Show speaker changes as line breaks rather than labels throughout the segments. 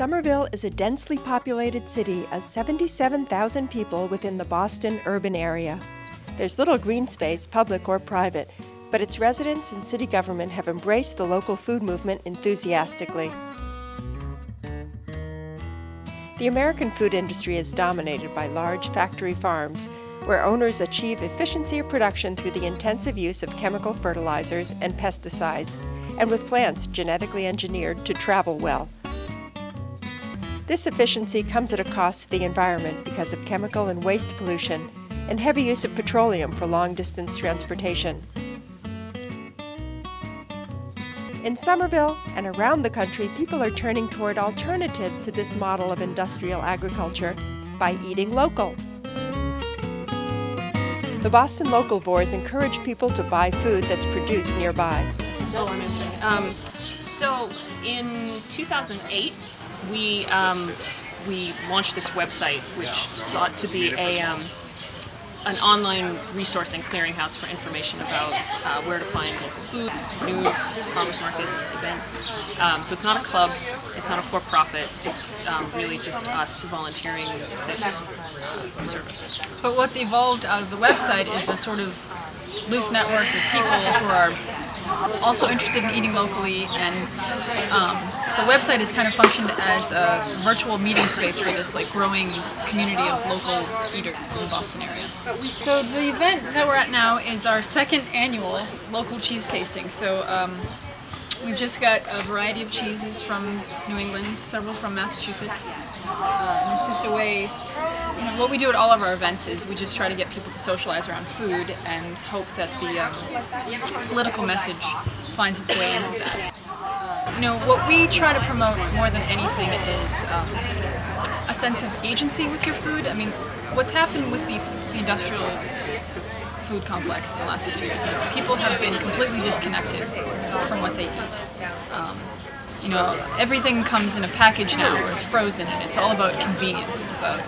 Somerville is a densely populated city of 77,000 people within the Boston urban area. There's little green space, public or private, but its residents and city government have embraced the local food movement enthusiastically. The American food industry is dominated by large factory farms, where owners achieve efficiency of production through the intensive use of chemical fertilizers and pesticides, and with plants genetically engineered to travel well. This efficiency comes at a cost to the environment because of chemical and waste pollution and heavy use of petroleum for long-distance transportation. In Somerville and around the country, people are turning toward alternatives to this model of industrial agriculture by eating local. The Boston Localvores encourage people to buy food that's produced nearby.
Oh, I'm answering. So in 2008, we launched this website, which sought to be an online resource and clearinghouse for information about where to find local food, news, farmers markets, events. So it's not a club, it's not a for-profit, it's really just us volunteering this service.
But what's evolved out of the website is a sort of loose network of people who are also interested in eating locally, and the website has kind of functioned as a virtual meeting space for this growing community of local eaters in the Boston area. So the event that we're at now is our second annual local cheese tasting. So we've just got a variety of cheeses from New England, several from Massachusetts, and it's just a way. What we do at all of our events is we just try to get people to socialize around food and hope that the political message finds its way into that. What we try to promote more than anything is a sense of agency with your food. I mean, what's happened with the industrial food complex in the last few years is people have been completely disconnected from what they eat. Everything comes in a package now or is frozen, and it's all about convenience. It's about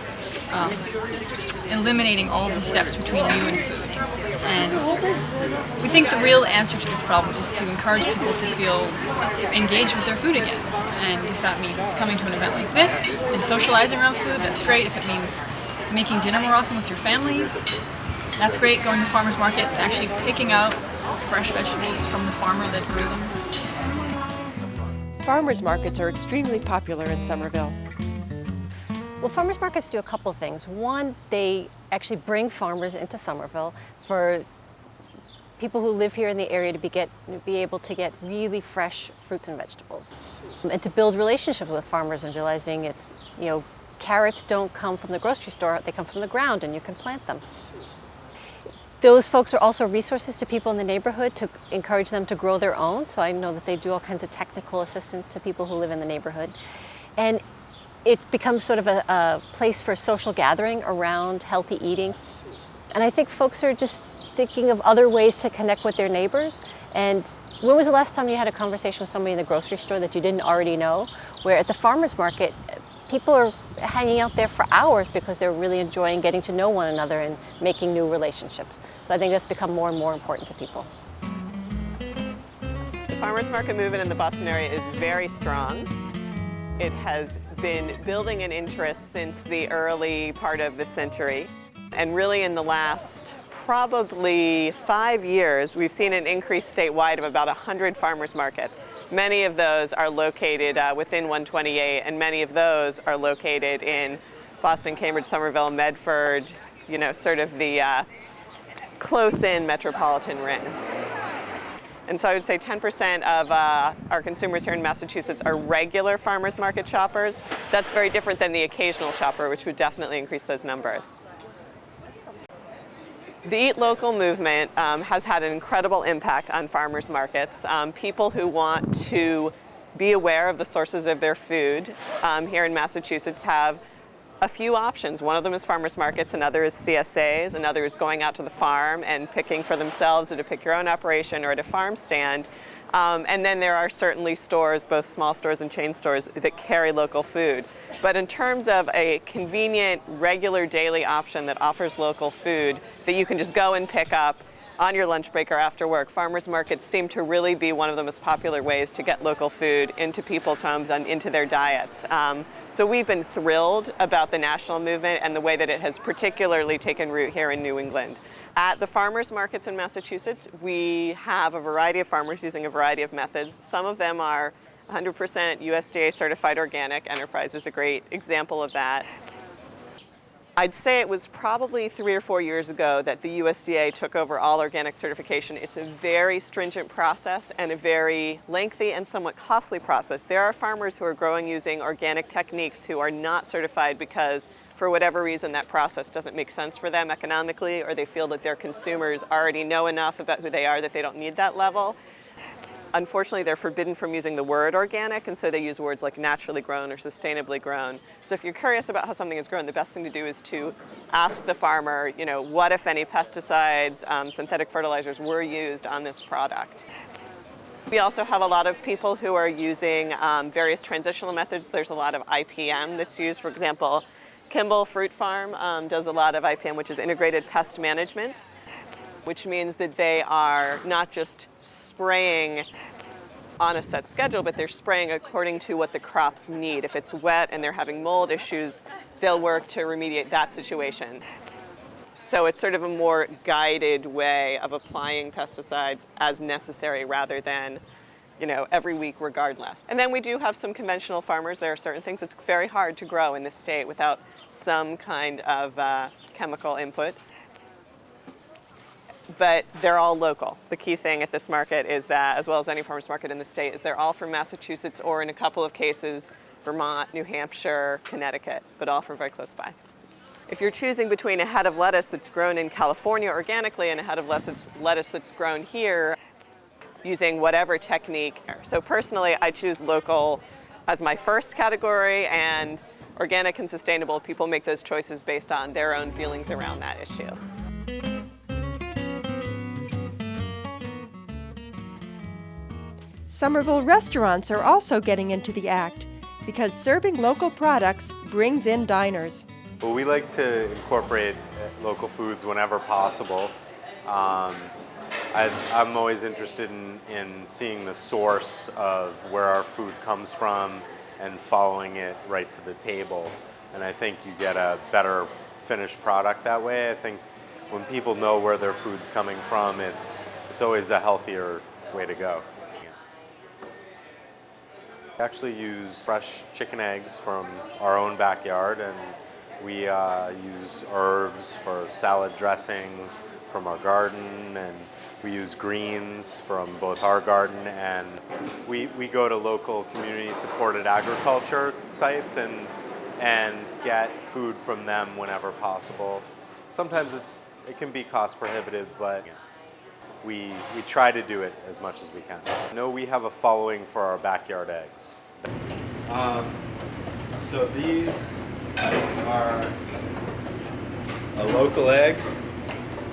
eliminating all the steps between you and food. And we think the real answer to this problem is to encourage people to feel engaged with their food again. And if that means coming to an event like this and socializing around food, that's great. If it means making dinner more often with your family, that's great. Going to farmers market and actually picking out fresh vegetables from the farmer that grew them.
Farmers markets are extremely popular in Somerville.
Well, farmers markets do a couple things. One, they actually bring farmers into Somerville for people who live here in the area to be able to get really fresh fruits and vegetables, and to build relationships with farmers and realizing it's, carrots don't come from the grocery store, they come from the ground and you can plant them. Those folks are also resources to people in the neighborhood to encourage them to grow their own. So I know that they do all kinds of technical assistance to people who live in the neighborhood. And it becomes sort of a place for social gathering around healthy eating. And I think folks are just thinking of other ways to connect with their neighbors. And when was the last time you had a conversation with somebody in the grocery store that you didn't already know? Where at the farmers market, people are hanging out there for hours because they're really enjoying getting to know one another and making new relationships. So I think that's become more and more important to people.
The farmers market movement in the Boston area is very strong. It has been building an interest since the early part of the century. And really in the last probably 5 years, we've seen an increase statewide of about 100 farmers markets. Many of those are located within 128, and many of those are located in Boston, Cambridge, Somerville, Medford, sort of the close-in metropolitan ring. And so I would say 10% of our consumers here in Massachusetts are regular farmers market shoppers. That's very different than the occasional shopper, which would definitely increase those numbers. The Eat Local movement has had an incredible impact on farmers markets. People who want to be aware of the sources of their food here in Massachusetts have a few options. One of them is farmers markets, another is CSAs, another is going out to the farm and picking for themselves at a pick your own operation or at a farm stand. And then there are certainly stores, both small stores and chain stores, that carry local food. But in terms of a convenient, regular daily option that offers local food that you can just go and pick up on your lunch break or after work. Farmers markets seem to really be one of the most popular ways to get local food into people's homes and into their diets. So we've been thrilled about the national movement and the way that it has particularly taken root here in New England. At the farmers markets in Massachusetts, we have a variety of farmers using a variety of methods. Some of them are 100% USDA certified organic. Enterprise is a great example of that. I'd say it was probably 3 or 4 years ago that the USDA took over all organic certification. It's a very stringent process and a very lengthy and somewhat costly process. There are farmers who are growing using organic techniques who are not certified because for whatever reason that process doesn't make sense for them economically, or they feel that their consumers already know enough about who they are that they don't need that level. Unfortunately, they're forbidden from using the word organic, and so they use words like naturally grown or sustainably grown. So if you're curious about how something is grown, the best thing to do is to ask the farmer, what if any pesticides, synthetic fertilizers were used on this product. We also have a lot of people who are using various transitional methods. There's a lot of IPM that's used. For example, Kimball Fruit Farm does a lot of IPM, which is integrated pest management, which means that they are not just spraying on a set schedule, but they're spraying according to what the crops need. If it's wet and they're having mold issues, they'll work to remediate that situation. So it's sort of a more guided way of applying pesticides as necessary rather than, every week regardless. And then we do have some conventional farmers. There are certain things it's very hard to grow in this state without some kind of chemical input. But they're all local. The key thing at this market is that, as well as any farmers market in the state, is they're all from Massachusetts or in a couple of cases, Vermont, New Hampshire, Connecticut, but all from very close by. If you're choosing between a head of lettuce that's grown in California organically and a head of lettuce that's grown here using whatever technique. So personally, I choose local as my first category, and organic and sustainable, people make those choices based on their own feelings around that issue.
Somerville restaurants are also getting into the act because serving local products brings in diners.
Well, we like to incorporate local foods whenever possible. I'm always interested in seeing the source of where our food comes from and following it right to the table. And I think you get a better finished product that way. I think when people know where their food's coming from, it's always a healthier way to go. We actually use fresh chicken eggs from our own backyard, and we use herbs for salad dressings from our garden, and we use greens from both our garden, and we go to local community-supported agriculture sites and get food from them whenever possible. Sometimes it can be cost prohibitive, but we try to do it as much as we can. I know we have a following for our backyard eggs. So these are a local egg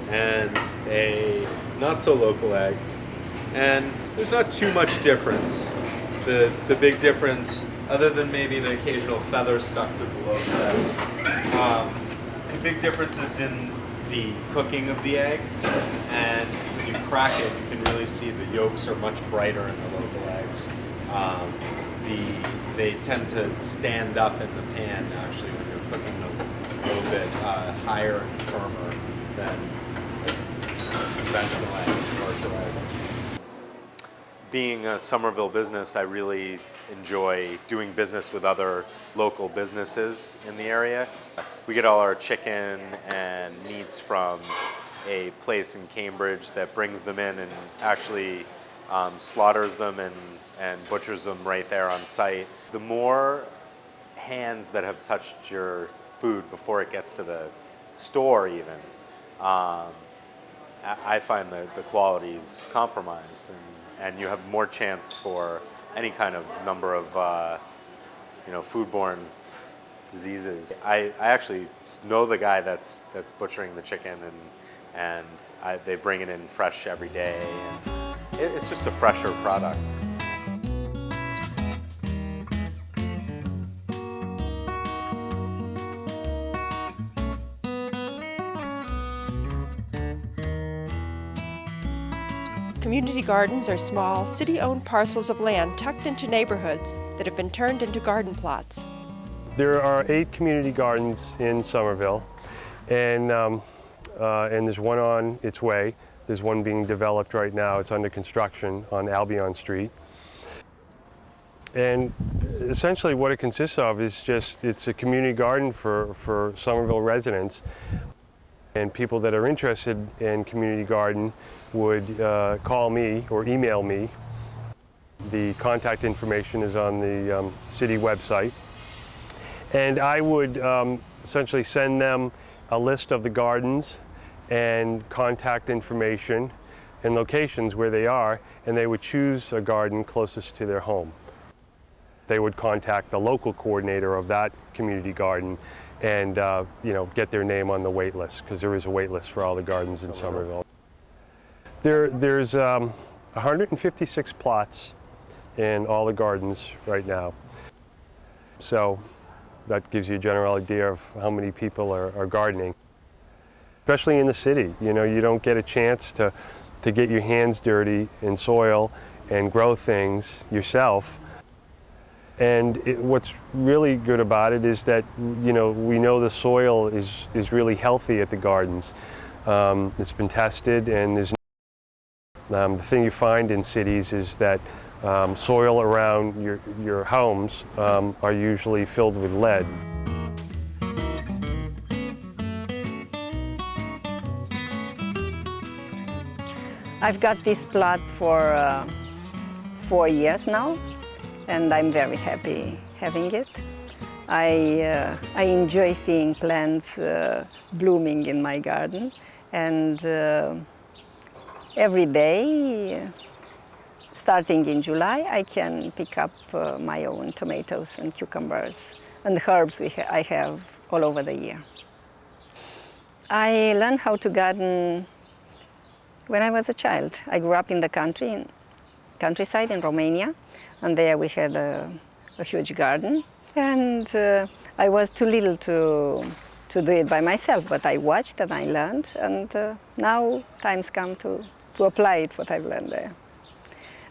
and a not so local egg, and there's not too much difference. The big difference, other than maybe the occasional feather stuck to the local egg, the big difference is in the cooking of the egg, and when you crack it, you can really see the yolks are much brighter in the local eggs. They tend to stand up in the pan actually when you're cooking them a little bit higher and firmer than conventional egg, commercial egg. Being a Somerville business, I really enjoy doing business with other local businesses in the area. We get all our chicken and meats from a place in Cambridge that brings them in and actually slaughters them and butchers them right there on site. The more hands that have touched your food before it gets to the store even, I find that the quality is compromised, and you have more chance for any kind of number of foodborne diseases. I actually know the guy that's butchering the chicken, and they bring it in fresh every day. And it's just a fresher product.
Community gardens are small, city-owned parcels of land tucked into neighborhoods that have been turned into garden plots.
There are 8 community gardens in Somerville, and there's one on its way. There's one being developed right now. It's under construction on Albion Street. And essentially what it consists of is it's a community garden for Somerville residents. And people that are interested in community garden would call me or email me. The contact information is on the city website. And I would essentially send them a list of the gardens and contact information and locations where they are, and they would choose a garden closest to their home. They would contact the local coordinator of that community garden and get their name on the wait list, because there is a wait list for all the gardens in Somerville. There's 156 plots in all the gardens right now. So that gives you a general idea of how many people are gardening. Especially in the city, you don't get a chance to get your hands dirty in soil and grow things yourself. And what's really good about it is that, we know the soil is really healthy at the gardens. It's been tested, and the thing you find in cities is that soil around your homes are usually filled with lead.
I've got this plot for 4 years now, and I'm very happy having it. I enjoy seeing plants blooming in my garden, and every day, starting in July, I can pick up my own tomatoes and cucumbers and herbs I have all over the year. I learned how to garden when I was a child. I grew up in the countryside in Romania, and there we had a huge garden. And I was too little to do it by myself, but I watched and I learned, and now time's come to apply it, what I've learned there.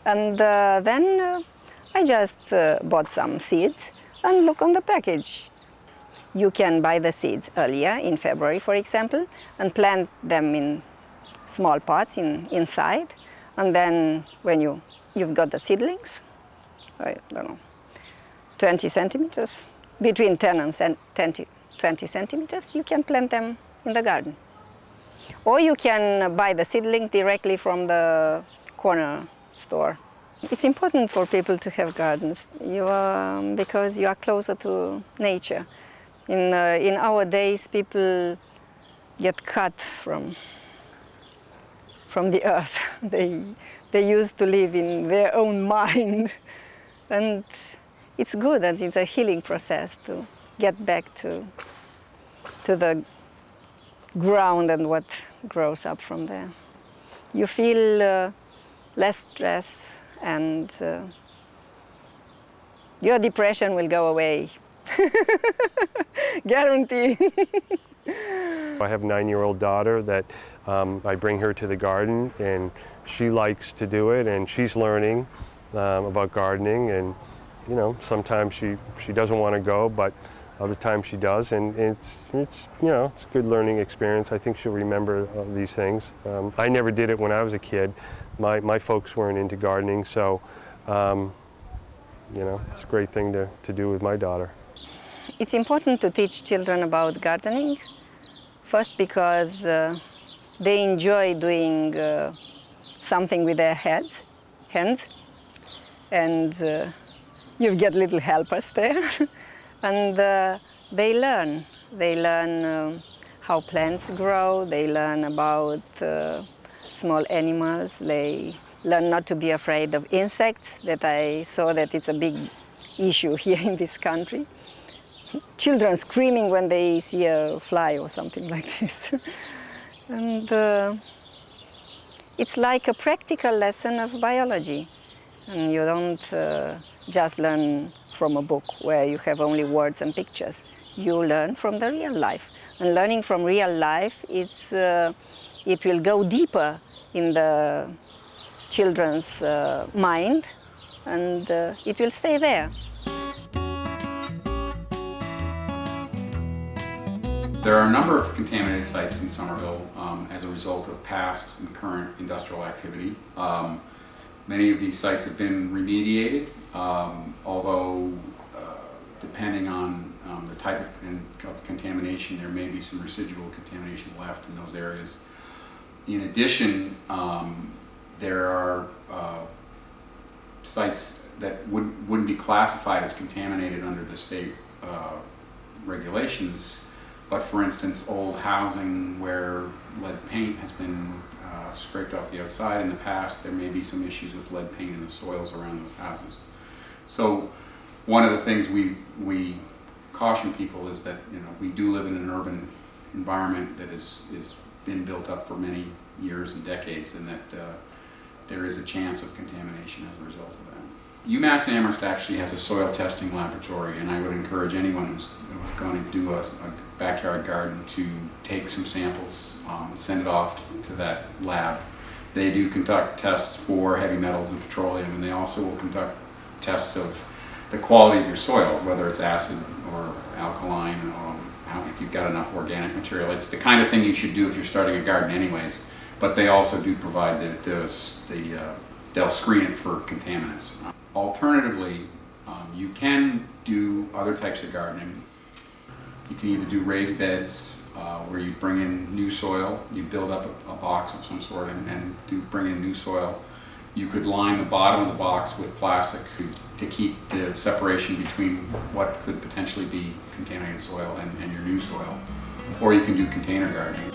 And then I just bought some seeds and look on the package. You can buy the seeds earlier, in February, for example, and plant them in small pots inside, and then when you've got the seedlings, I don't know, 20 centimeters, between 10 and 20 centimeters, you can plant them in the garden. Or you can buy the seedling directly from the corner store. It's important for people to have gardens because you are closer to nature. In our days, people get cut from the earth. They used to live in their own mind, and it's good, and it's a healing process to get back to the ground and what grows up from there. You feel less stress, and your depression will go away. Guaranteed.
I have a 9-year-old daughter that I bring her to the garden, and she likes to do it, and she's learning about gardening, and sometimes she doesn't want to go, but other times she does, and it's a good learning experience. I think she'll remember these things. I never did it when I was a kid. My folks weren't into gardening, so it's a great thing to do with my daughter.
It's important to teach children about gardening, first because they enjoy doing something with their hands, and you get little helpers there. And they learn how plants grow, they learn about small animals, they learn not to be afraid of insects, that I saw that it's a big issue here in this country. Children screaming when they see a fly or something like this. And it's like a practical lesson of biology. And you don't just learn from a book where you have only words and pictures. You learn from the real life. And learning from real life, it will go deeper in the children's mind, and it will stay there.
There are a number of contaminated sites in Somerville as a result of past and current industrial activity. Many of these sites have been remediated, although depending on the type of contamination, there may be some residual contamination left in those areas. In addition, there are sites that wouldn't be classified as contaminated under the state regulations, but for instance, old housing where lead paint has been scraped off the outside in the past, there may be some issues with lead paint in the soils around those houses. So one of the things we caution people is that, you know, we do live in an urban environment that is been built up for many years and decades, and that there is a chance of contamination as a result of that. UMass Amherst actually has a soil testing laboratory, and I would encourage anyone who's going to do a backyard garden to take some samples, send it off to that lab. They do conduct tests for heavy metals and petroleum, and they also will conduct tests of the quality of your soil, whether it's acid or alkaline, if you've got enough organic material. It's the kind of thing you should do if you're starting a garden anyways, but they also do provide they'll screen it for contaminants. Alternatively, you can do other types of gardening. You can either do raised beds, where you bring in new soil, you build up a box of some sort and bring in new soil. You could line the bottom of the box with plastic to keep the separation between what could potentially be contaminated soil and your new soil. Or you can do container gardening.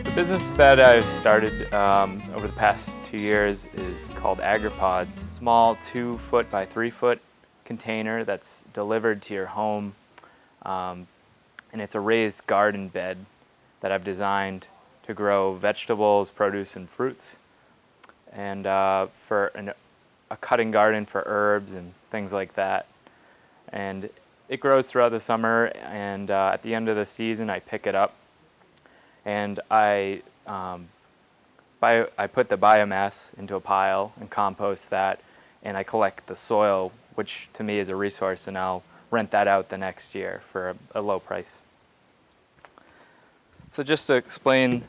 The business that I've started over the past 2 years is called AgriPods. Small 2-foot by 3-foot container that's delivered to your home, and it's a raised garden bed that I've designed to grow vegetables, produce, and fruits, and for a cutting garden for herbs and things like that. And it grows throughout the summer, and at the end of the season I pick it up and I put the biomass into a pile and compost that, and I collect the soil, which to me is a resource, and I'll rent that out the next year for a low price. So just to explain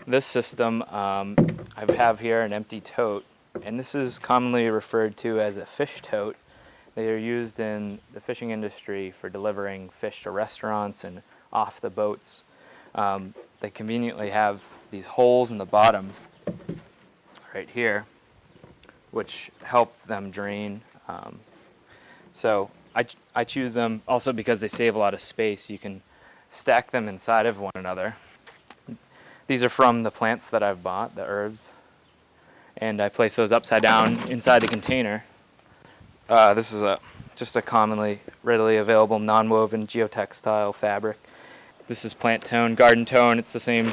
this system, I have here an empty tote, and this is commonly referred to as a fish tote. They are used in the fishing industry for delivering fish to restaurants and off the boats. They conveniently have these holes in the bottom right here, which help them drain. So I choose them also because they save a lot of space. You can stack them inside of one another. These are from the plants that I've bought, the herbs, and I place those upside down inside the container. This is just a commonly readily available non-woven geotextile fabric. This is plant tone, garden tone. It's the same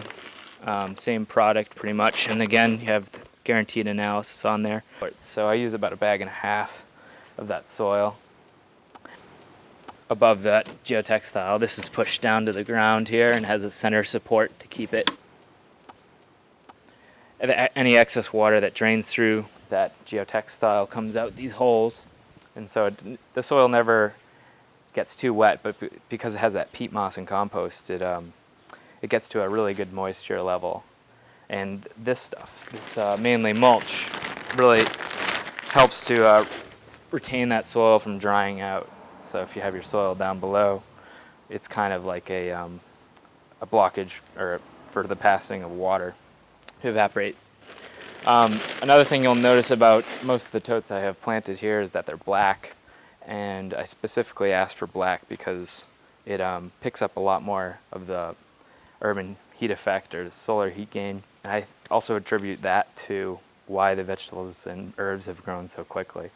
product pretty much, and again you have guaranteed analysis on there. So I use about 1.5 bags of that soil. Above that geotextile, this is pushed down to the ground here and has a center support to keep it. Any excess water that drains through that geotextile comes out these holes, and so the soil never gets too wet, but because it has that peat moss and compost, it gets to a really good moisture level. And this stuff, this mainly mulch, really helps to retain that soil from drying out. So if you have your soil down below, it's kind of like a blockage or for the passing of water to evaporate. Another thing you'll notice about most of the totes I have planted here is that they're black, and I specifically asked for black because it picks up a lot more of the urban heat effect or the solar heat gain, and I also attribute that to why the vegetables and herbs have grown so quickly.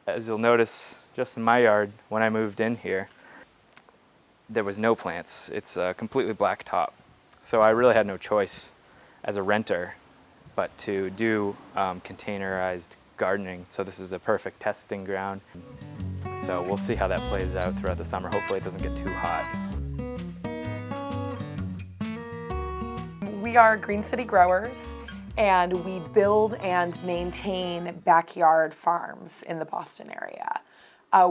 As you'll notice, just in my yard, when I moved in here, there was no plants. It's a completely black top. So I really had no choice as a renter but to do containerized gardening. So this is a perfect testing ground. So we'll see how that plays out throughout the summer. Hopefully it doesn't get too hot.
we are Green City Growers, and we build and maintain backyard farms in the Boston area.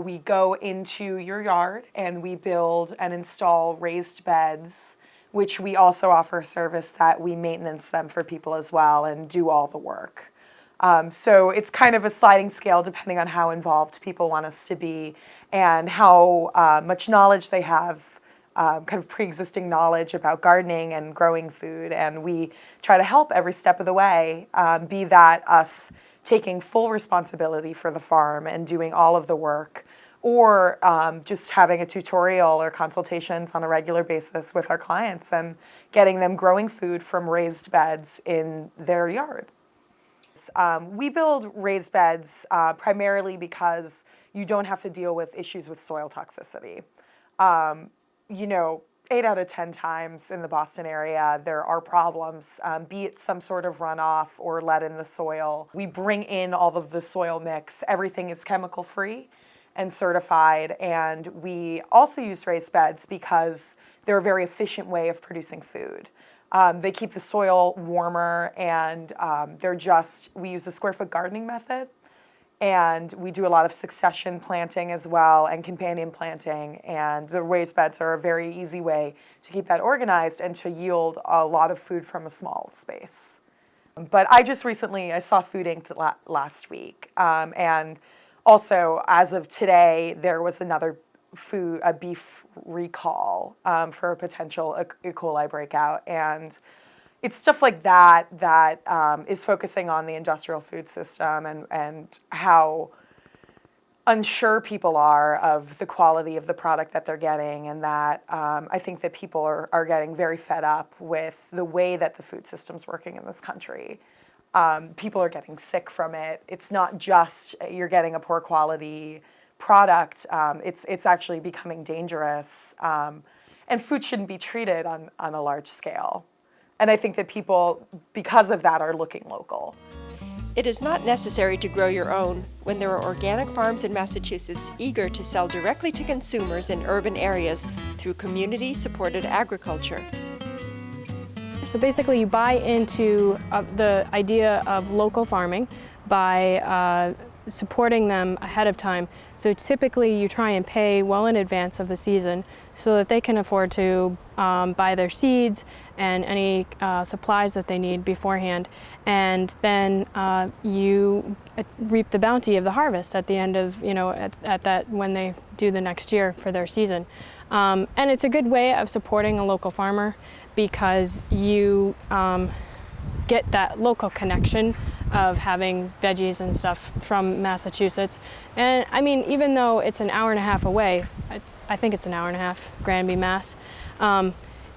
We go into your yard and we build and install raised beds, which we also offer a service that we maintenance them for people as well and do all the work. So it's kind of a sliding scale depending on how involved people want us to be and how much knowledge they have, kind of pre-existing knowledge about gardening and growing food. And we try to help every step of the way, be that us taking full responsibility for the farm and doing all of the work, or just having a tutorial or consultations on a regular basis with our clients and getting them growing food from raised beds in their yard. We build raised beds primarily because you don't have to deal with issues with soil toxicity. 8 out of 10 times in the Boston area, there are problems, be it some sort of runoff or lead in the soil. We bring in all of the soil mix. Everything is chemical free and certified. And we also use raised beds because they're a very efficient way of producing food. They keep the soil warmer, and we use the square foot gardening method. And we do a lot of succession planting as well and companion planting. And the raised beds are a very easy way to keep that organized and to yield a lot of food from a small space. But I saw Food Inc. last week. And also, as of today, there was another beef recall for a potential E. coli breakout. And it's stuff like that is focusing on the industrial food system and how unsure people are of the quality of the product that they're getting, and that I think that people are getting very fed up with the way that the food system's working in this country. People are getting sick from it. It's not just you're getting a poor quality product. It's actually becoming dangerous, and food shouldn't be treated on a large scale. And I think that people, because of that, are looking local.
It is not necessary to grow your own when there are organic farms in Massachusetts eager to sell directly to consumers in urban areas through community-supported agriculture.
So basically you buy into the idea of local farming by supporting them ahead of time. So typically you try and pay well in advance of the season so that they can afford to buy their seeds and any supplies that they need beforehand. And then you reap the bounty of the harvest at the end of, at that when they do the next year for their season. And it's a good way of supporting a local farmer because you get that local connection of having veggies and stuff from Massachusetts. And I mean, even though it's an hour and a half away, I think it's an hour and a half, Granby, Mass.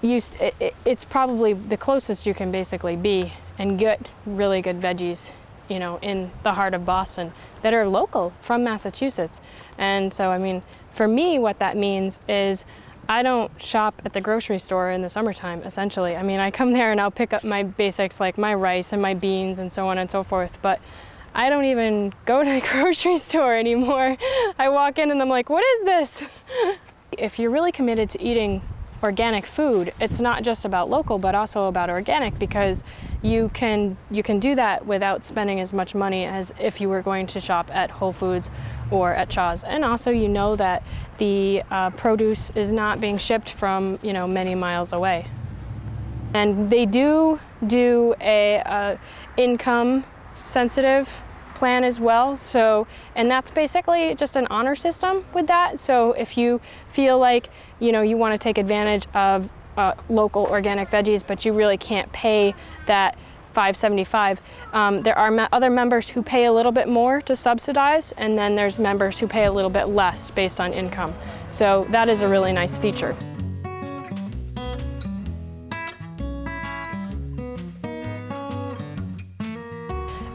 It's probably the closest you can basically be and get really good veggies, in the heart of Boston that are local from Massachusetts. And so, I mean, for me, what that means is I don't shop at the grocery store in the summertime, essentially. I mean, I come there and I'll pick up my basics like my rice and my beans and so on and so forth, but I don't even go to the grocery store anymore. I walk in and I'm like, what is this? If you're really committed to eating organic food, it's not just about local, but also about organic, because you can do that without spending as much money as if you were going to shop at Whole Foods or at Shaw's. And also, that the produce is not being shipped from many miles away. And they do a income sensitive plan as well. So, and that's basically just an honor system with that. So if you feel like, you want to take advantage of local organic veggies, but you really can't pay that $5.75, there are other members who pay a little bit more to subsidize, and then there's members who pay a little bit less based on income. So that is a really nice feature.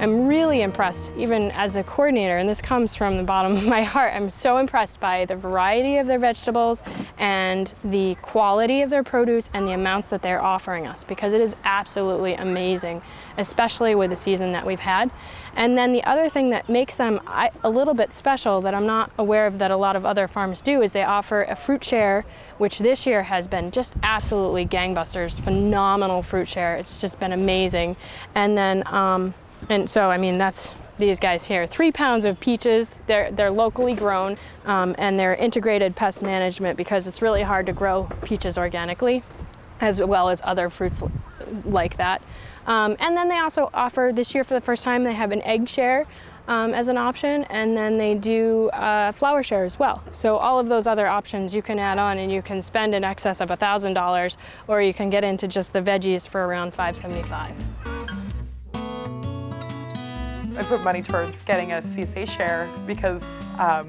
am really impressed, even as a coordinator, and this comes from the bottom of my heart. I'm so impressed by the variety of their vegetables and the quality of their produce and the amounts that they're offering us, because it is absolutely amazing, especially with the season that we've had. And then the other thing that makes them a little bit special that I'm not aware of that a lot of other farms do is they offer a fruit share, which this year has been just absolutely gangbusters, phenomenal fruit share. It's just been amazing. And then, and so, I mean, that's these guys here. 3 pounds of peaches, they're locally grown, and they're integrated pest management because it's really hard to grow peaches organically, as well as other fruits like that. And then they also offer, this year for the first time, they have an egg share as an option, and then they do flower share as well. So all of those other options you can add on, and you can spend in excess of $1,000, or you can get into just the veggies for around $575.
I put money towards getting a CSA share because I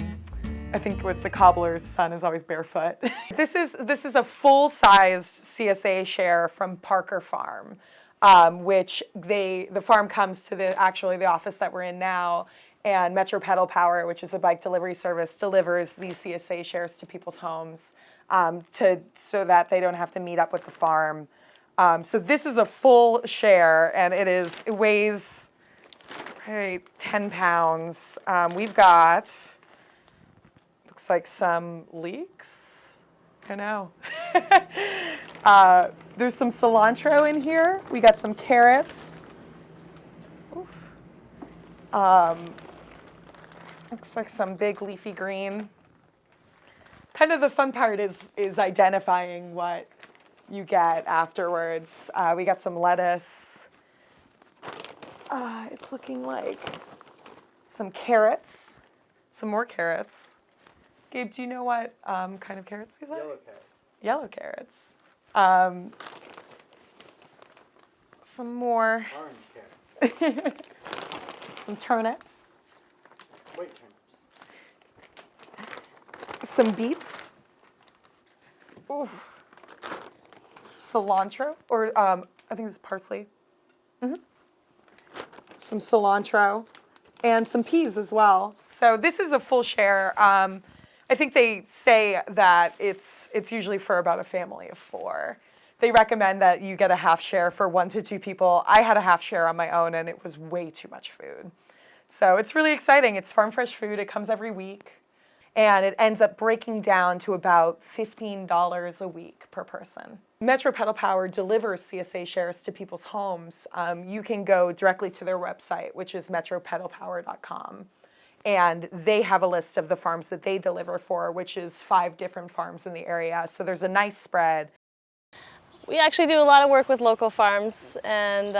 think what's the cobbler's son is always barefoot. This is a full-size CSA share from Parker Farm. Which the farm comes to the office that we're in now, and Metro Pedal Power, which is a bike delivery service, delivers these CSA shares to people's homes so that they don't have to meet up with the farm. So this is a full share, and it weighs 10 pounds. We've got, looks like some leeks. I know. There's some cilantro in here. We got some carrots. Oof. Looks like some big leafy green. Kind of the fun part is identifying what you get afterwards. We got some lettuce. It's looking like some carrots, some more carrots. Gabe, do you know what kind of carrots these are?
Yellow carrots.
Yellow carrots. Some more.
Orange carrots.
Some turnips.
White turnips.
Some beets. Oof. Cilantro, or I think this is parsley. Some cilantro, and some peas as well. So this is a full share. I think they say that it's usually for about a family of 4. They recommend that you get a half share for 1 to 2 people. I had a half share on my own, and it was way too much food. So it's really exciting. It's farm fresh food. It comes every week, and it ends up breaking down to about $15 a week per person. Metro Pedal Power delivers CSA shares to people's homes. You can go directly to their website, which is metropedalpower.com. And they have a list of the farms that they deliver for, which is 5 different farms in the area. So there's a nice spread.
We actually do a lot of work with local farms, and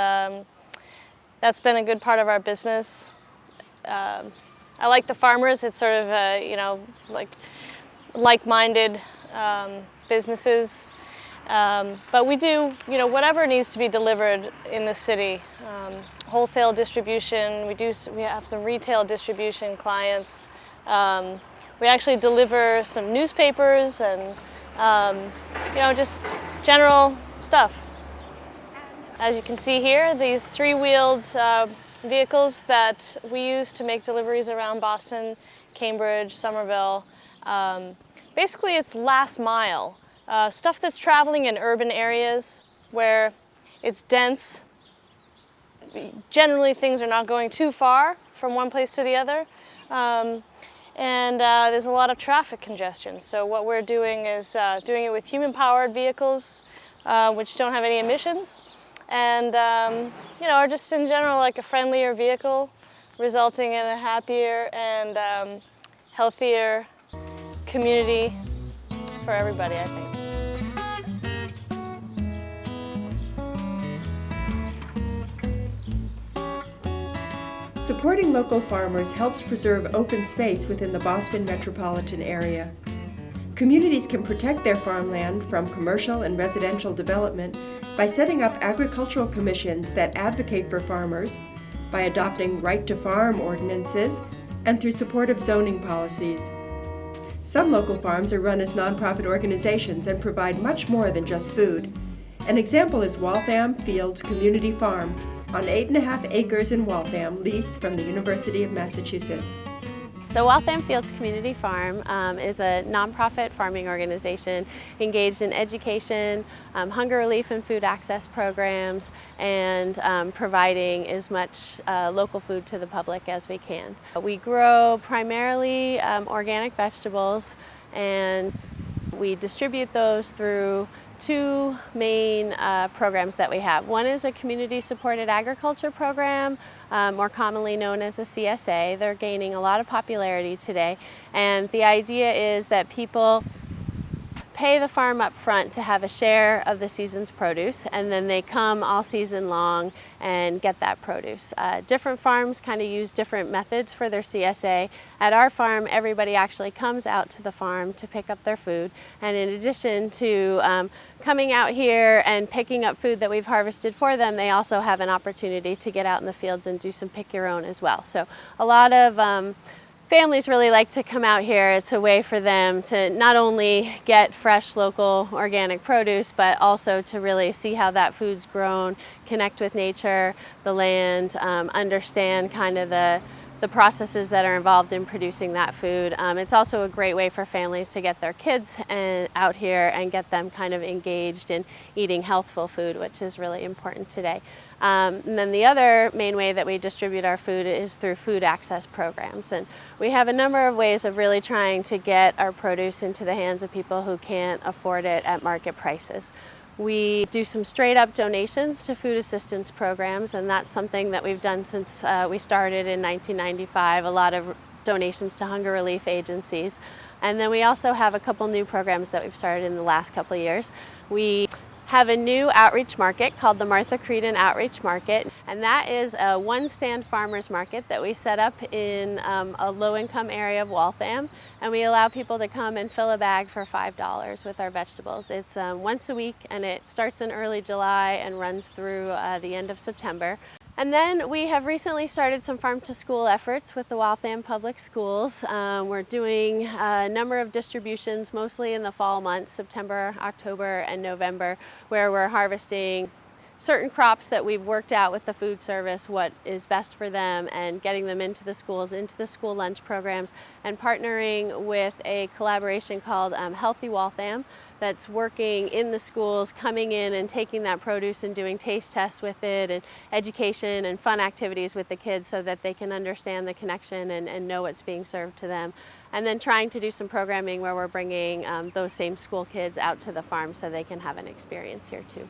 that's been a good part of our business. I like the farmers. It's sort of like-minded businesses. But we do, whatever needs to be delivered in the city. Wholesale distribution, we have some retail distribution clients. We actually deliver some newspapers and, just general stuff. As you can see here, these 3-wheeled vehicles that we use to make deliveries around Boston, Cambridge, Somerville. Basically, it's last mile. Stuff that's traveling in urban areas where it's dense. Generally, things are not going too far from one place to the other. And there's a lot of traffic congestion. So what we're doing is doing it with human-powered vehicles, which don't have any emissions, and are just in general like a friendlier vehicle, resulting in a happier and healthier community for everybody, I think.
Supporting local farmers helps preserve open space within the Boston metropolitan area. Communities can protect their farmland from commercial and residential development by setting up agricultural commissions that advocate for farmers, by adopting right-to-farm ordinances, and through supportive zoning policies. Some local farms are run as nonprofit organizations and provide much more than just food. An example is Waltham Fields Community Farm, on 8.5 acres in Waltham leased from the University of Massachusetts.
So Waltham Fields Community Farm is a nonprofit farming organization engaged in education, hunger relief and food access programs, and providing as much local food to the public as we can. We grow primarily organic vegetables, and we distribute those through two main programs that we have. One is a community supported agriculture program, more commonly known as a CSA. They're gaining a lot of popularity today, and the idea is that people pay the farm up front to have a share of the season's produce, and then they come all season long and get that produce. Different farms kind of use different methods for their CSA. At our farm, everybody actually comes out to the farm to pick up their food, and in addition to coming out here and picking up food that we've harvested for them, they also have an opportunity to get out in the fields and do some pick your own as well. So a lot of families really like to come out here. It's a way for them to not only get fresh, local, organic produce, but also to really see how that food's grown, connect with nature, the land, understand kind of the processes that are involved in producing that food. It's also a great way for families to get their kids out here and get them kind of engaged in eating healthful food, which is really important today. And then the other main way that we distribute our food is through food access programs. And we have a number of ways of really trying to get our produce into the hands of people who can't afford it at market prices. We do some straight up donations to food assistance programs, and that's something that we've done since we started in 1995, a lot of donations to hunger relief agencies. And then we also have a couple new programs that we've started in the last couple of years. We have a new outreach market called the Martha Creedon Outreach Market, and that is a one-stand farmers market that we set up in a low-income area of Waltham, and we allow people to come and fill a bag for $5 with our vegetables. It's once a week, and it starts in early July and runs through the end of September. And then we have recently started some farm-to-school efforts with the Waltham Public Schools. We're doing a number of distributions, mostly in the fall months, September, October, and November, where we're harvesting certain crops that we've worked out with the food service, what is best for them, and getting them into the schools, into the school lunch programs, and partnering with a collaboration called Healthy Waltham, that's working in the schools, coming in and taking that produce and doing taste tests with it, and education and fun activities with the kids so that they can understand the connection and know what's being served to them. And then trying to do some programming where we're bringing those same school kids out to the farm so they can have an experience here too.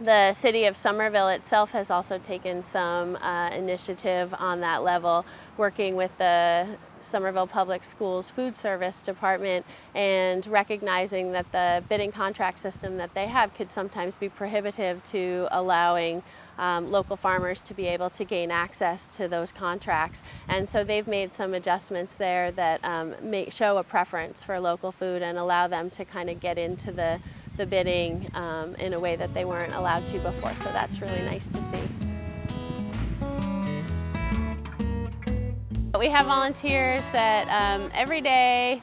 The city of Somerville itself has also taken some initiative on that level, working with the Somerville Public Schools Food Service Department and recognizing that the bidding contract system that they have could sometimes be prohibitive to allowing local farmers to be able to gain access to those contracts. And so they've made some adjustments there that show a preference for local food and allow them to kind of get into the bidding in a way that they weren't allowed to before. So that's really nice to see. We have volunteers that every day,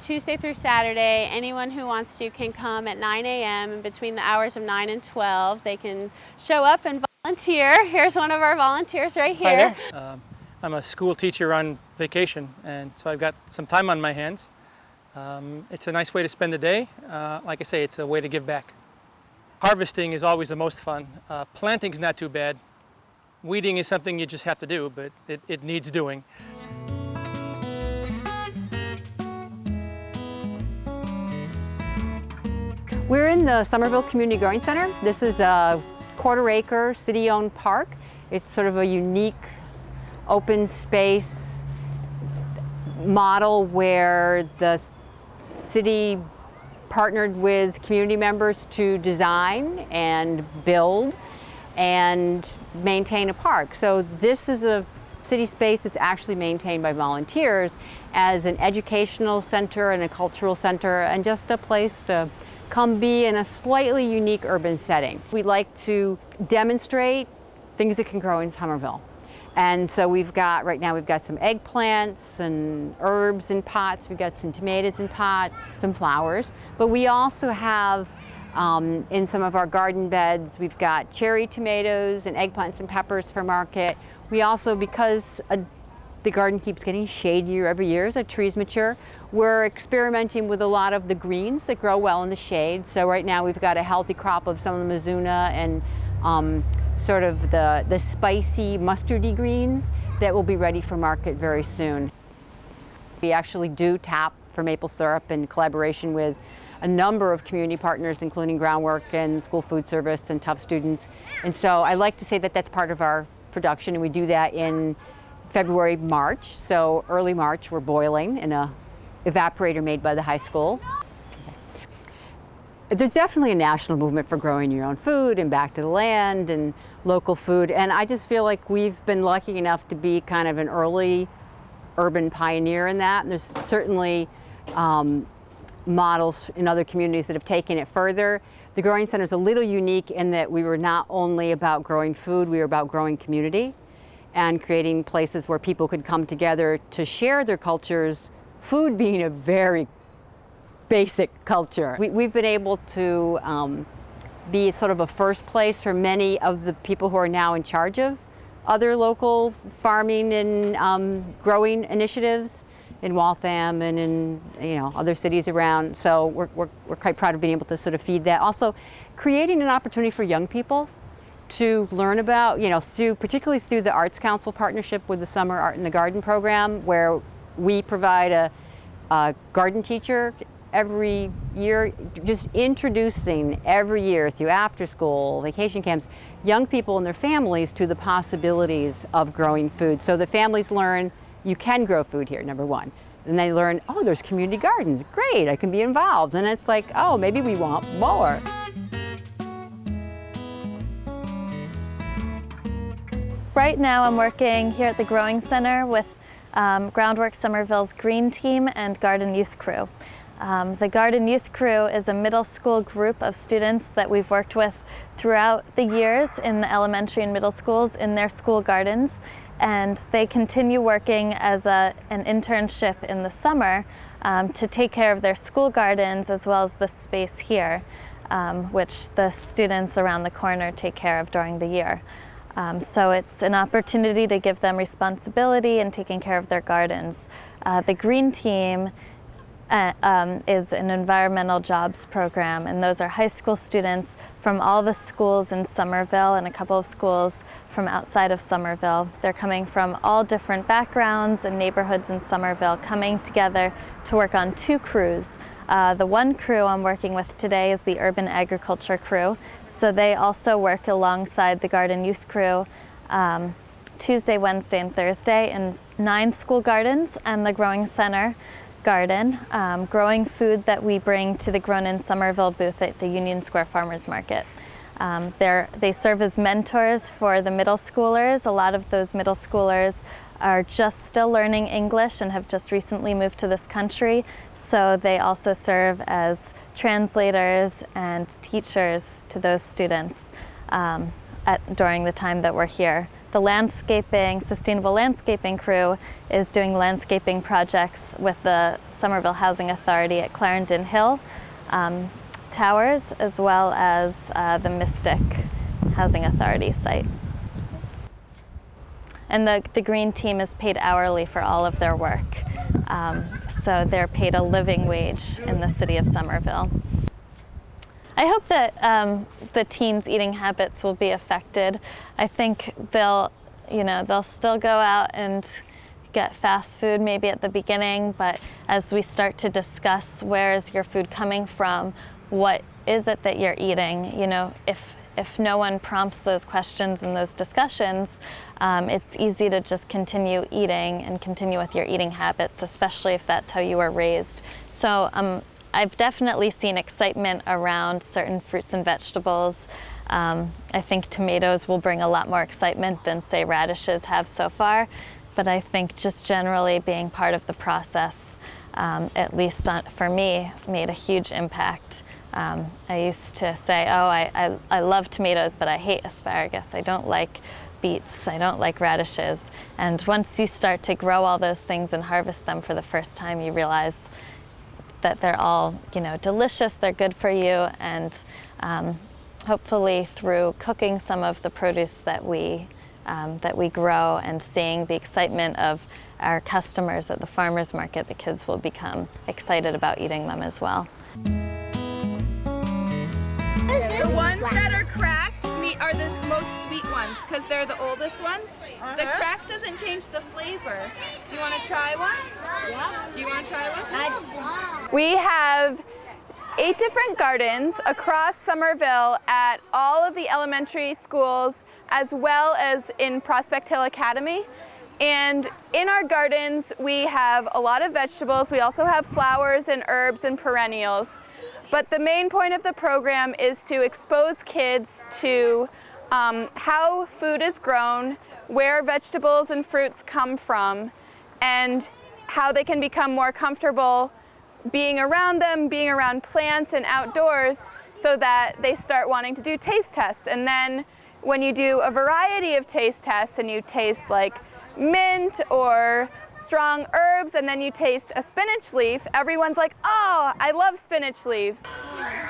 Tuesday through Saturday, anyone who wants to can come at 9 a.m. and between the hours of 9 and 12, they can show up and volunteer. Here's one of our volunteers right here.
Hi there. I'm a school teacher on vacation, and so I've got some time on my hands. It's a nice way to spend the day. Like I say, it's a way to give back. Harvesting is always the most fun. Planting's not too bad. Weeding is something you just have to do, but it needs doing.
We're in the Somerville Community Growing Center. This is a quarter-acre city-owned park. It's sort of a unique open space model where the city partnered with community members to design and build and maintain a park. So this is a city space that's actually maintained by volunteers as an educational center and a cultural center and just a place to come be in a slightly unique urban setting. We like to demonstrate things that can grow in Somerville. And so right now we've got some eggplants and herbs in pots, we've got some tomatoes in pots, some flowers, but we also have In some of our garden beds, we've got cherry tomatoes and eggplants and peppers for market. We also, because the garden keeps getting shadier every year as our trees mature, we're experimenting with a lot of the greens that grow well in the shade. So right now we've got a healthy crop of some of the mizuna and sort of the spicy mustardy greens that will be ready for market very soon. We actually do tap for maple syrup in collaboration with a number of community partners, including Groundwork and School Food Service and Tough Students. And so I like to say that that's part of our production, and we do that in February, March. So early March, we're boiling in a evaporator made by the high school. There's definitely a national movement for growing your own food and back to the land and local food. And I just feel like we've been lucky enough to be kind of an early urban pioneer in that. And there's certainly models in other communities that have taken it further. The Growing Center is a little unique in that we were not only about growing food, we were about growing community and creating places where people could come together to share their cultures, food being a very basic culture. We've been able to be sort of a first place for many of the people who are now in charge of other local farming and growing initiatives in Waltham and in other cities around. So we're quite proud of being able to sort of feed that. Also, creating an opportunity for young people to learn about, particularly through the Arts Council partnership with the Summer Art in the Garden program, where we provide a garden teacher every year, just introducing every year through after school, vacation camps, young people and their families to the possibilities of growing food. So the families learn you can grow food here, number one. And they learn, oh, there's community gardens, great, I can be involved. And it's like, oh, maybe we want more.
Right now I'm working here at the Growing Center with Groundwork Somerville's Green Team and Garden Youth Crew. The Garden Youth Crew is a middle school group of students that we've worked with throughout the years in the elementary and middle schools in their school gardens, and they continue working as an internship in the summer to take care of their school gardens as well as the space here, which the students around the corner take care of during the year. So it's an opportunity to give them responsibility in taking care of their gardens. The Green Team is an environmental jobs program, and those are high school students from all the schools in Somerville and a couple of schools from outside of Somerville. They're coming from all different backgrounds and neighborhoods in Somerville, coming together to work on two crews. The one crew I'm working with today is the Urban Agriculture Crew, so they also work alongside the Garden Youth Crew Tuesday, Wednesday, and Thursday in 9 school gardens and the Growing Center garden, growing food that we bring to the Grown in Somerville booth at the Union Square Farmers Market. They serve as mentors for the middle schoolers. A lot of those middle schoolers are just still learning English and have just recently moved to this country, so they also serve as translators and teachers to those students during the time that we're here. The sustainable landscaping crew is doing landscaping projects with the Somerville Housing Authority at Clarendon Hill Towers, as well as the Mystic Housing Authority site. And the Green Team is paid hourly for all of their work. So they're paid a living wage in the city of Somerville. I hope that the teens' eating habits will be affected. I think they'll still go out and get fast food maybe at the beginning, but as we start to discuss where is your food coming from, what is it that you're eating, if no one prompts those questions and those discussions, it's easy to just continue eating and continue with your eating habits, especially if that's how you were raised. So I've definitely seen excitement around certain fruits and vegetables. I think tomatoes will bring a lot more excitement than, say, radishes have so far. But I think just generally being part of the process, at least for me, made a huge impact. I used to say, oh, I love tomatoes, but I hate asparagus. I don't like beets. I don't like radishes. And once you start to grow all those things and harvest them for the first time, you realize that they're all, you know, delicious, they're good for you, and hopefully through cooking some of the produce that we grow and seeing the excitement of our customers at the farmers market, the kids will become excited about eating them as well.
The ones that are cracked are the most sweet ones because they're the oldest ones. The crack doesn't change the flavor. Do you want to try one? Yeah. Do you want to try one? We have 8 different gardens across Somerville at all of the elementary schools as well as in Prospect Hill Academy. And in our gardens we have a lot of vegetables. We also have flowers and herbs and perennials. But the main point of the program is to expose kids to how food is grown, where vegetables and fruits come from, and how they can become more comfortable being around them, being around plants and outdoors, so that they start wanting to do taste tests. And then when you do a variety of taste tests and you taste like mint or strong herbs, and then you taste a spinach leaf, everyone's like, oh, I love spinach leaves.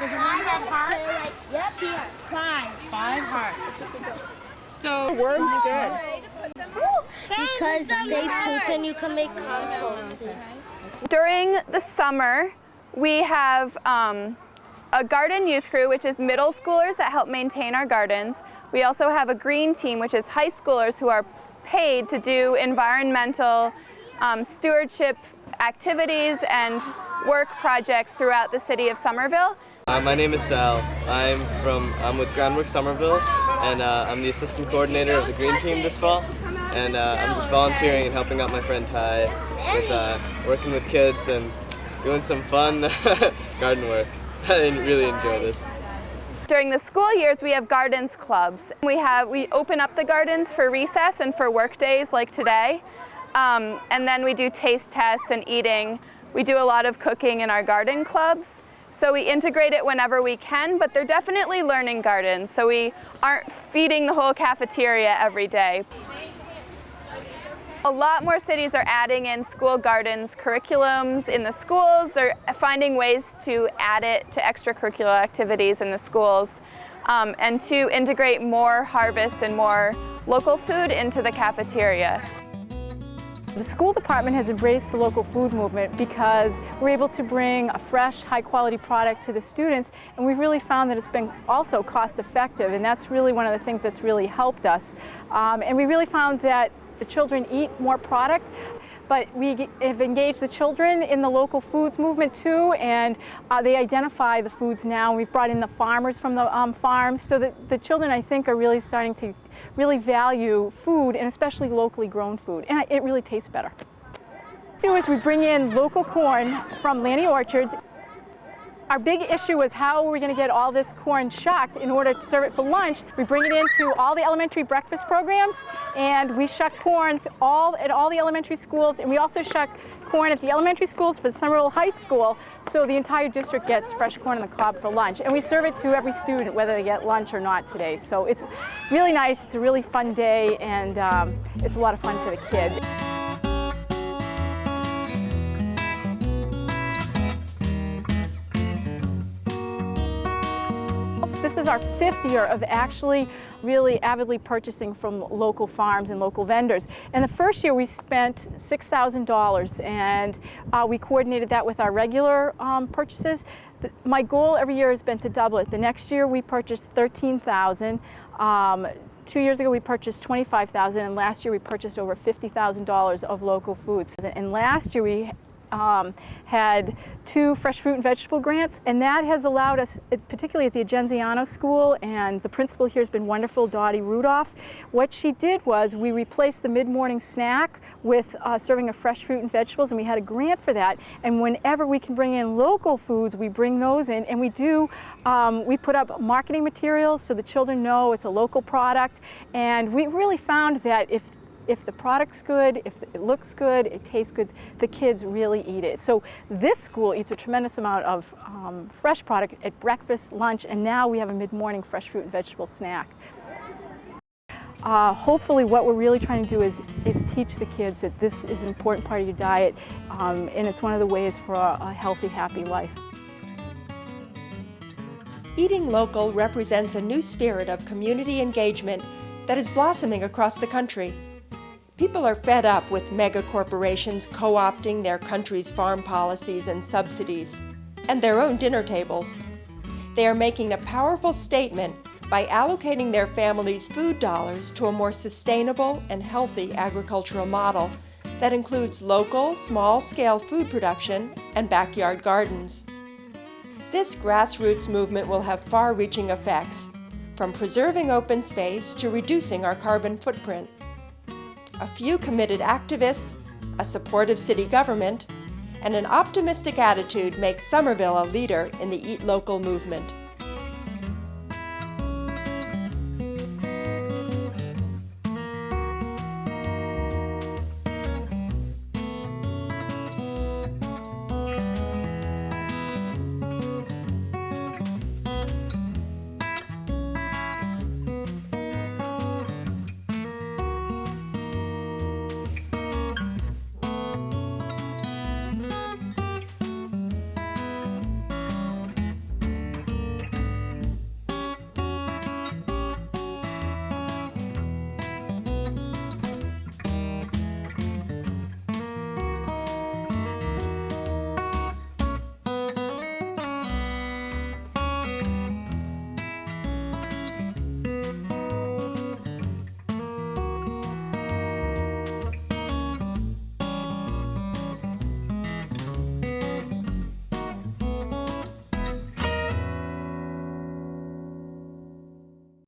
Does your worm have hearts? Yep, here, 5. 5 hearts. So
worms good.
Because they poop and you can make compost.
During the summer, we have a garden youth crew, which is middle schoolers that help maintain our gardens. We also have a green team, which is high schoolers who are paid to do environmental stewardship activities and work projects throughout the city of Somerville.
My name is Sal. I'm with Groundwork Somerville, and I'm the assistant coordinator of the green team this fall. And I'm just volunteering and helping out my friend Ty with working with kids and doing some fun garden work. I really enjoy this.
During the school years, we have gardens clubs. We open up the gardens for recess and for work days like today. And then we do taste tests and eating. We do a lot of cooking in our garden clubs. So we integrate it whenever we can, but they're definitely learning gardens. So we aren't feeding the whole cafeteria every day. A lot more cities are adding in school gardens curriculums in the schools. They're finding ways to add it to extracurricular activities in the schools and to integrate more harvest and more local food into the cafeteria.
The school department has embraced the local food movement because we're able to bring a fresh, high-quality product to the students, and we've really found that it's been also cost-effective, and that's really one of the things that's really helped us. And we really found that the children eat more product, but we have engaged the children in the local foods movement too, and they identify the foods now. We've brought in the farmers from the farms, so that the children, I think, are really starting to really value food, and especially locally grown food, and it really tastes better. What we do is we bring in local corn from Lanny Orchards. Our big issue was how are we going to get all this corn shucked in order to serve it for lunch. We bring it into all the elementary breakfast programs, and we shuck corn at all the elementary schools, and we also shuck corn at the elementary schools for Somerville High School, so the entire district gets fresh corn on the cob for lunch. And we serve it to every student, whether they get lunch or not today. So it's really nice, it's a really fun day, and it's a lot of fun for the kids. This is our 5th year of actually really avidly purchasing from local farms and local vendors. And the first year we spent $6,000, and we coordinated that with our regular purchases. My goal every year has been to double it. The next year we purchased $13,000. 2 years ago we purchased $25,000, and last year we purchased over $50,000 of local foods. And last year we had 2 fresh fruit and vegetable grants, and that has allowed us, particularly at the Agenziano School, and the principal here has been wonderful, Dottie Rudolph. What she did was we replaced the mid-morning snack with serving of fresh fruit and vegetables, and we had a grant for that. And whenever we can bring in local foods, we bring those in, and we put up marketing materials so the children know it's a local product. And we really found that if the product's good, if it looks good, it tastes good, the kids really eat it. So this school eats a tremendous amount of fresh product at breakfast, lunch, and now we have a mid-morning fresh fruit and vegetable snack. hopefully what we're really trying to do is teach the kids that this is an important part of your diet, and it's one of the ways for a healthy, happy life.
Eating local represents a new spirit of community engagement that is blossoming across the country. People are fed up with mega corporations co-opting their country's farm policies and subsidies, and their own dinner tables. They are making a powerful statement by allocating their families' food dollars to a more sustainable and healthy agricultural model that includes local, small-scale food production and backyard gardens. This grassroots movement will have far-reaching effects, from preserving open space to reducing our carbon footprint. A few committed activists, a supportive city government, and an optimistic attitude make Somerville a leader in the Eat Local movement.